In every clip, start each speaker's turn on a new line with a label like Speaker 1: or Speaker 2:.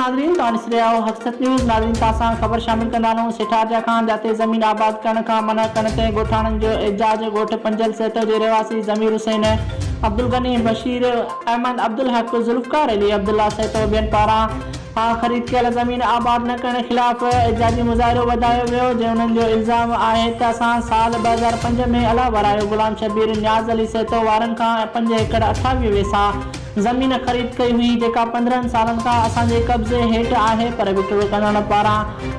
Speaker 1: नाज़रीन तव्हां ॾिसी रहिया आहियो हक़ीक़त न्यूज़। नाज़रीन तव्हां सां ख़बर शामिल कंदा रहूं। सिठारिया खां जाते ज़मीन आबाद करण खां मना करण ते ॻोठाणनि जो एजाज ॻोठ पंजल सेतो जे रहवासी ज़मीर हुसैन, अब्दुल गनी, बशीर अहमद, अब्दुल हक, ज़ुल्फ़कार अली, अब्दुल्ला सेतो ॿियनि पारां ख़रीद कयल ज़मीन आबाद न करण ख़िलाफ़ एजाजी मुज़ाहिरो वधायो वियो। जंहिं उन्हनि जो इल्ज़ाम आहे त असां साल 2005 में अलाह वारायो गुलाम शबीर न्याज़ अली सेतो वारनि खां 5 एकड़ 28 वेसा ज़मीन ख़रीद कई हुई, जेका 15 सालनि खां असांजे कब्ज़े हेठि आहे, पर विकिरो कंदड़ पारां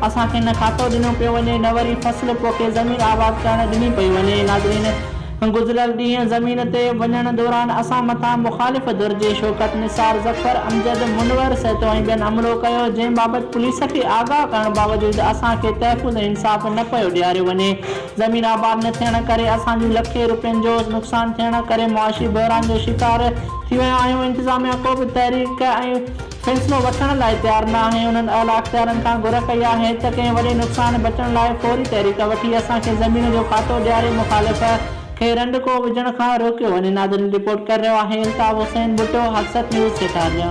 Speaker 1: असांखे न खातो ॾिनो पियो वञे, न वरी फसल पोखे ज़मीन आबाद करण ॾिनी पई वञे। नाज़रीन, गुज़िरियल ॾींहं ज़मीन ते वञण दौरान असां मथां मुख़ालिफ़ धुर जे शौकत निसार, ज़फ़र, अमजद, मुनवर सेतो ऐं ॿियनि हमलो कयो, जंहिं बाबति पुलिस खे आगाह करण बावजूदि असांखे तहफ़ुज़ ऐं इंसाफ़ न पियो ॾियारियो वञे। ज़मीन आबाद न थियण करे असांजूं लखे रुपयनि जो नुक़सानु थियण करे मुआशी बहिरान जो शिकार थी विया आहियूं। इंतिज़ामिया को बि तहरीक ऐं फ़ैसिलो वठण लाइ तयारु न आहे। उन्हनि आला अख़्तियारनि खां घुर कई आहे त कंहिं वॾे नुक़सान बचण लाइ फौरी तहरीक वठी असांखे ज़मीन जो खातो ॾियारे मुख़ालिफ़ खे रंडको विझण खां रोकियो वञे। नाज़रीन, रिपोर्ट करे रहियो आहे अल्ताफ़ हुसैन भुट्टो, हक़ीक़त न्यूज़ सिठारिया।